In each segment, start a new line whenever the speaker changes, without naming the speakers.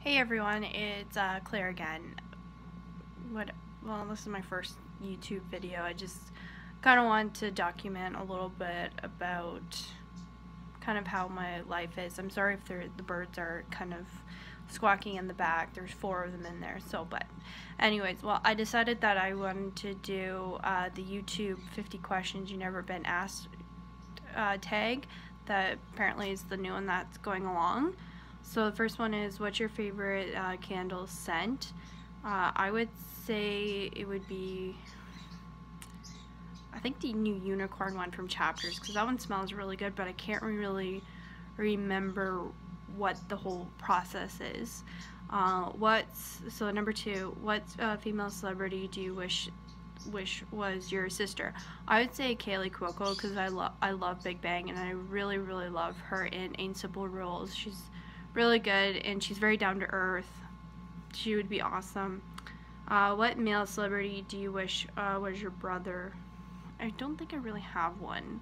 Hey everyone, it's Claire again. Well, this is my first YouTube video. I just kind of want to document a little bit about kind of how my life is. I'm sorry if the birds are kind of squawking in the back. There's 4 of them in there. But anyways, well, I decided that I wanted to do the YouTube 50 questions you never been asked tag. That apparently is the new one that's going along. So the first one is, what's your favorite candle scent? I would say it would be, I think the new unicorn one from Chapters, because that one smells really good, but I can't really remember what the whole process is. So number 2, what female celebrity do you wish was your sister? I would say Kaylee Cuoco, because I love Big Bang, and I really love her in Ain't Simple Rules. She's really good, and she's very down to earth. She would be awesome. What male celebrity do you wish was your brother? I don't think I really have one.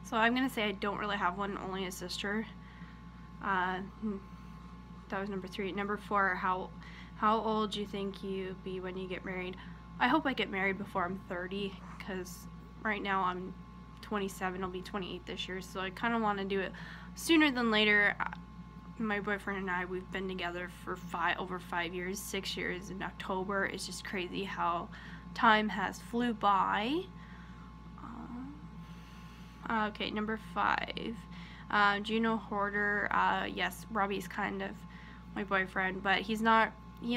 So I'm gonna say I don't really have one, only a sister. That was number 3. Number 4, how old do you think you'll be when you get married? I hope I get married before I'm 30, because right now I'm 27, I'll be 28 this year, so I kind of want to do it sooner than later. My boyfriend and I, we've been together for over 5 years, 6 years in October. It's just crazy how time has flew by. Okay, number 5. Do you know Hoarder? Yes, Robbie's kind of my boyfriend, but he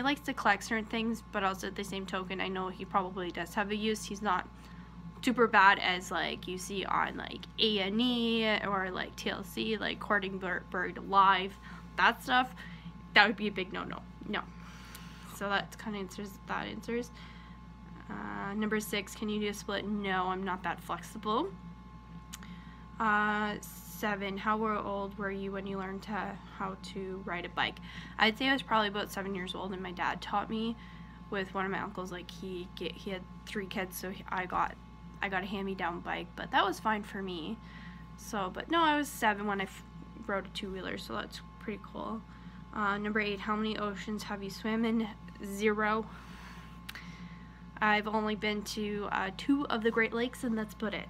likes to collect certain things, but also at the same token, I know he probably does have a use. He's not super bad as like you see on like A&E or like TLC, like Courting Buried Alive, that stuff. That would be a big no. So that kind of answers. Number 6, can you do a split? No, I'm not that flexible. 7, how old were you when you learned how to ride a bike? I'd say I was probably about 7 years old, and my dad taught me with one of my uncles. Like he had 3 kids, so I got a hand-me-down bike, but that was fine for me. So, but no, I was 7 when I rode a 2-wheeler, so that's pretty cool. Number 8, how many oceans have you swam in? 0. I've only been to 2 of the Great Lakes, and that's about it.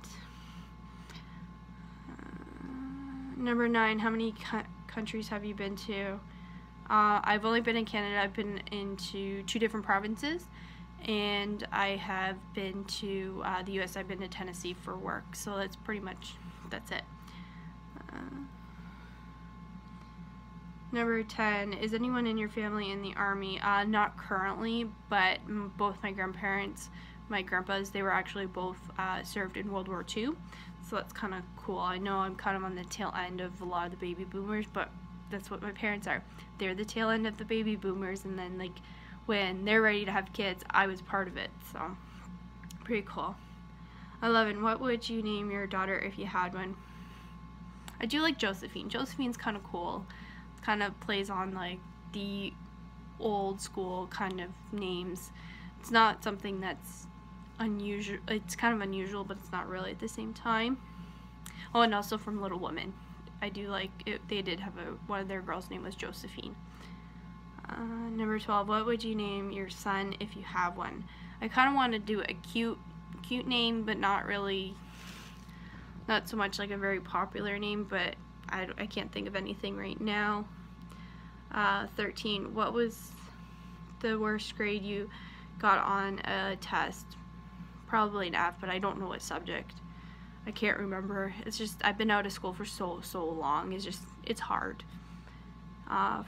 Number 9, how many countries have you been to? I've only been in Canada. I've been into 2 different provinces, and I have been to the US. I've been to Tennessee for work, so that's it. Number 10, is anyone in your family in the Army? Not currently, but both my grandparents, my grandpas, they were actually both served in World War II, so that's kind of cool. I know I'm kind of on the tail end of a lot of the baby boomers, but that's what my parents are. They're the tail end of the baby boomers, and then like when they're ready to have kids, I was part of it, so pretty cool. 11, what would you name your daughter if you had one? I do like Josephine. Josephine's kind of cool. It kind of plays on like the old school kind of names. It's not something that's unusual. It's kind of unusual, but it's not really at the same time. Oh, and also from Little Women. I do like it. They did have one of their girls' name was Josephine. Number 12, what would you name your son if you have one? I kind of want to do a cute name, but not so much like a very popular name, but I can't think of anything right now. 13, what was the worst grade you got on a test? Probably an F, but I don't know what subject. I can't remember. It's just I've been out of school for so long. It's hard.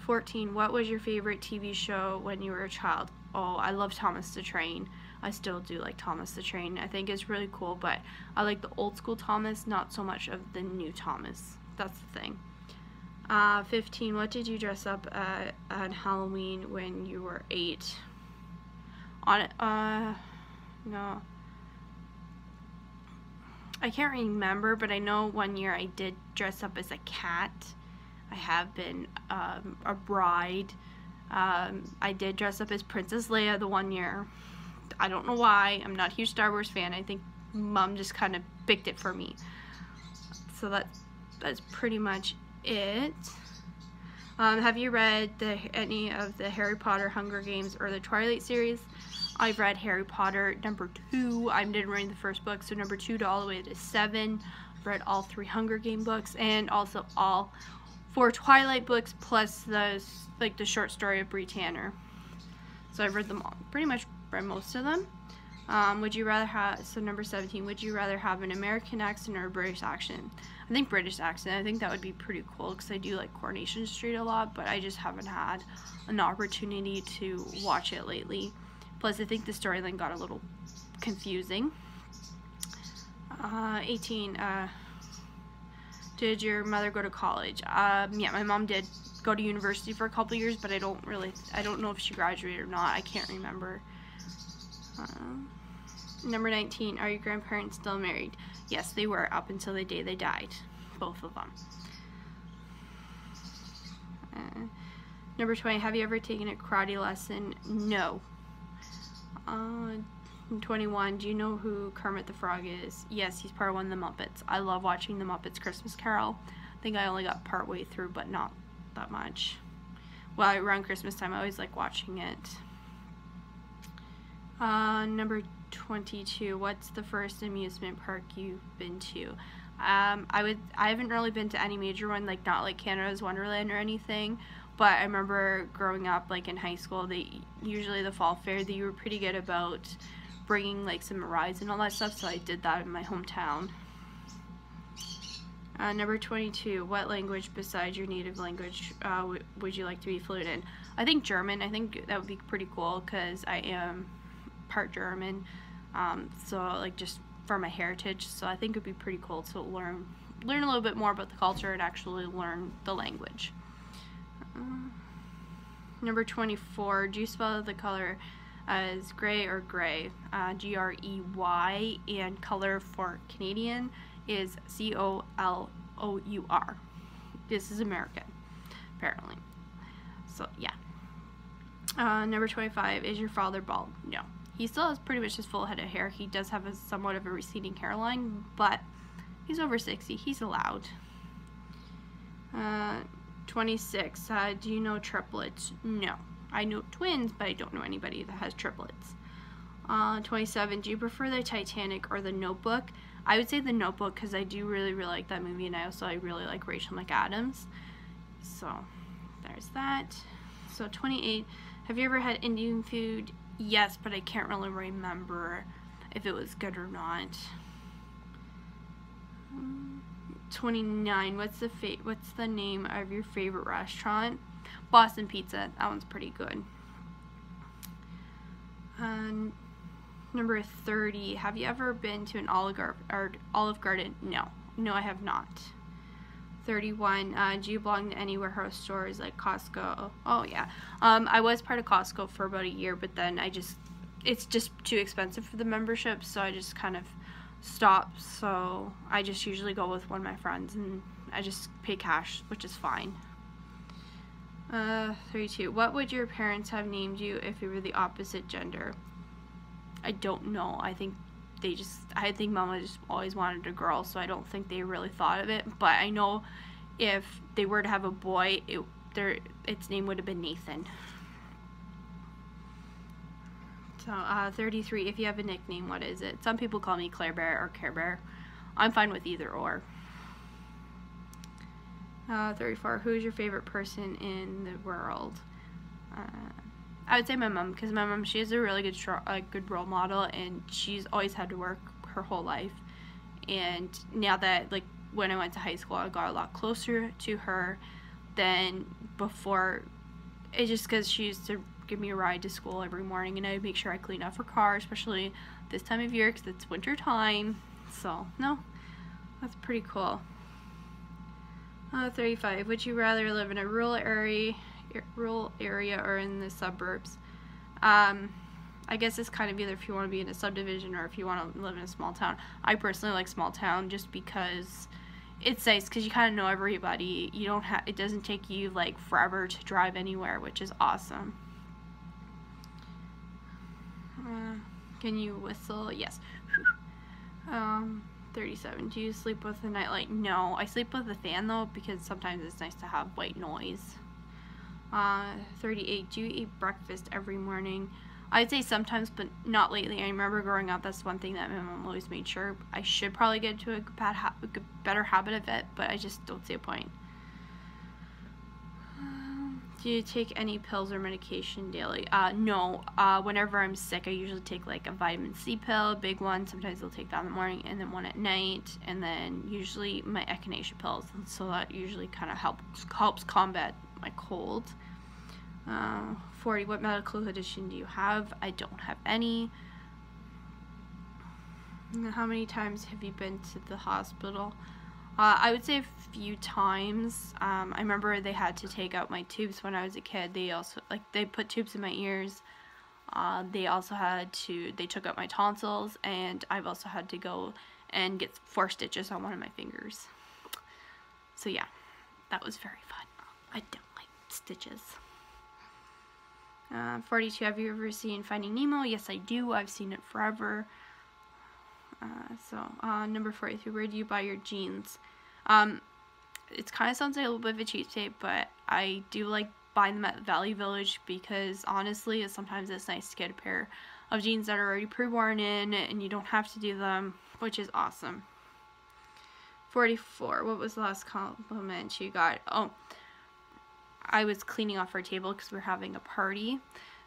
14, what was your favorite TV show when you were a child? Oh, I love Thomas the Train. I still do like Thomas the Train. I think it's really cool, but I like the old school Thomas, not so much of the new Thomas. That's the thing. 15, what did you dress up on Halloween when you were 8? No. I can't remember, but I know one year I did dress up as a cat. I have been a bride. I did dress up as Princess Leia the one year. I don't know why. I'm not a huge Star Wars fan. I think Mom just kind of picked it for me. So that's pretty much it. Have you read any of the Harry Potter, Hunger Games, or the Twilight series? I've read Harry Potter number 2. I didn't read the first book, so number 2 to all the way to 7. I've read all 3 Hunger Game books, and also all 4 Twilight books, plus the short story of Bree Tanner. So I've read them all. Pretty much read most of them. Would you rather have, so number 17, would you rather have an American accent or a British accent? I think British accent. I think that would be pretty cool because I do like Coronation Street a lot, but I just haven't had an opportunity to watch it lately. Plus, I think the storyline got a little confusing. 18, did your mother go to college? Yeah, my mom did go to university for a couple years, but I don't know if she graduated or not. I can't remember. Number 19, are your grandparents still married? Yes, they were up until the day they died. Both of them. Number 20, have you ever taken a karate lesson? No. 21, do you know who Kermit the Frog is? Yes, he's part of one of the Muppets. I love watching the Muppets Christmas Carol. I think I only got part way through, but not that much. Well, around Christmas time, I always like watching it. Number 22, what's the first amusement park you've been to? I haven't really been to any major one, like not like Canada's Wonderland or anything, but I remember growing up, like in high school, usually the fall fair, they were pretty good about bringing like some rides and all that stuff, so I did that in my hometown. Number 22, what language besides your native language would you like to be fluent in? I think German. I think that would be pretty cool because I am part German, so like just for my heritage, so I think it would be pretty cool to learn a little bit more about the culture and actually learn the language. Number 24, do you spell the color as gray or gray? G-R-E-Y, and color for Canadian is C-O-L-O-U-R. This is American, apparently. So yeah. Number 25, is your father bald? No. He still has pretty much his full head of hair. He does have somewhat of a receding hairline, but he's over 60. He's allowed. 26, do you know triplets? No. I know twins, but I don't know anybody that has triplets. 27, do you prefer the Titanic or the Notebook? I would say the Notebook because I do really like that movie, and I really like Rachel McAdams. So there's that. So 28, have you ever had Indian food? Yes, but I can't really remember if it was good or not. 29, what's the name of your favorite restaurant? Boston Pizza. That one's pretty good. Number 30, have you ever been to an Olive Garden? No, I have not. 31, do you belong to any warehouse stores like Costco? Oh yeah. I was part of Costco for about a year, but then it's just too expensive for the membership, so I just kind of stopped. So I just usually go with one of my friends, and I just pay cash, which is fine. 32, what would your parents have named you if you were the opposite gender? I don't know. I think Mama just always wanted a girl, so I don't think they really thought of it. But I know if they were to have a boy, its name would have been Nathan. So 33, if you have a nickname, what is it? Some people call me Claire Bear or Care Bear. I'm fine with either or. 34, who's your favorite person in the world? I would say my mom, because my mom, she is a really good role model, and she's always had to work her whole life. And now that, like, when I went to high school, I got a lot closer to her than before. It's just because she used to give me a ride to school every morning, and I would make sure I clean up her car, especially this time of year because it's winter time. So, no, that's pretty cool. 35, would you rather live in a rural area or in the suburbs? I guess it's kind of either if you want to be in a subdivision or if you want to live in a small town. I personally like small town just because it's nice because you kind of know everybody. It doesn't take you like forever to drive anywhere, which is awesome. Can you whistle? Yes. 37, do you sleep with a nightlight? No, I sleep with a fan though because sometimes it's nice to have white noise. 38. Do you eat breakfast every morning? I'd say sometimes, but not lately. I remember growing up, that's one thing that my mom always made sure. I should probably get into a better habit of it, but I just don't see a point. Do you take any pills or medication daily? No. Whenever I'm sick, I usually take like a vitamin C pill, a big one. Sometimes I'll take that in the morning, and then one at night, and then usually my echinacea pills. And so that usually kind of helps combat my cold. 40. What medical condition do you have? I don't have any. How many times have you been to the hospital? I would say a few times. I remember they had to take out my tubes when I was a kid. They put tubes in my ears. They took out my tonsils, and I've also had to go and get 4 stitches on one of my fingers. So yeah, that was very fun. I don't like stitches. 42. Have you ever seen Finding Nemo? Yes, I do. I've seen it forever. Number 43. Where do you buy your jeans? It kind of sounds like a little bit of a cheap date, but I do like buying them at Value Village because honestly, sometimes it's nice to get a pair of jeans that are already pre-worn in and you don't have to do them, which is awesome. 44. What was the last compliment you got? Oh, I was cleaning off our table because we're having a party.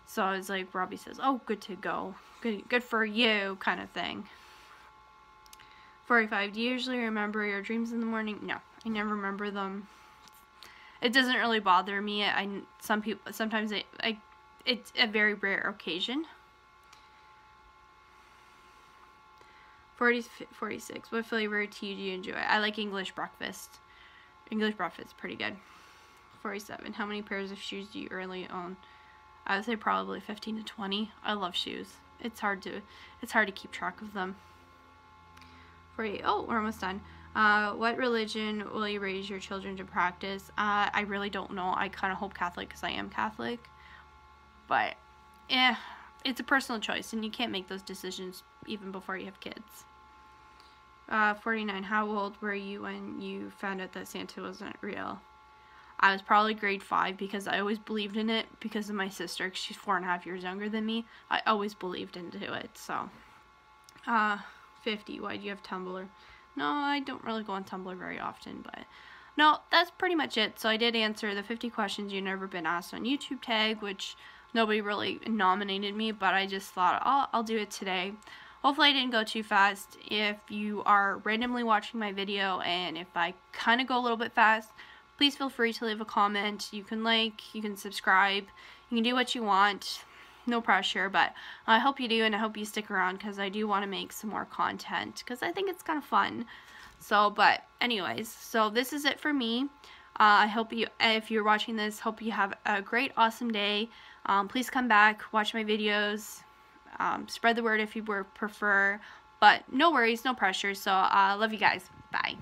So I was like, Robbie says, oh, good to go. Good for you, kind of thing. 45. Do you usually remember your dreams in the morning? No, I never remember them. It doesn't really bother me. Sometimes it's a very rare occasion. 46. What flavor tea do you enjoy? I like English breakfast. English breakfast is pretty good. 47. How many pairs of shoes do you currently own? I would say probably 15 to 20. I love shoes. It's hard to keep track of them. 48. Oh, we're almost done. What religion will you raise your children to practice? I really don't know. I kind of hope Catholic because I am Catholic. But, it's a personal choice and you can't make those decisions even before you have kids. 49. How old were you when you found out that Santa wasn't real? I was probably grade 5 because I always believed in it because of my sister. She's 4.5 years younger than me. I always believed into it. So, 50. Why do you have Tumblr? No, I don't really go on Tumblr very often, but no, that's pretty much it. So I did answer the 50 questions you've never been asked on YouTube tag, which nobody really nominated me, but I just thought I'll do it today. Hopefully I didn't go too fast. If you are randomly watching my video and if I kind of go a little bit fast, please feel free to leave a comment. You can like, you can subscribe, you can do what you want. No pressure, but I hope you do, and I hope you stick around because I do want to make some more content because I think it's kind of fun. So, but anyways, so this is it for me. I hope you, if you're watching this, hope you have a great, awesome day. Please come back, watch my videos, spread the word if you prefer, but no worries, no pressure. So, love you guys. Bye.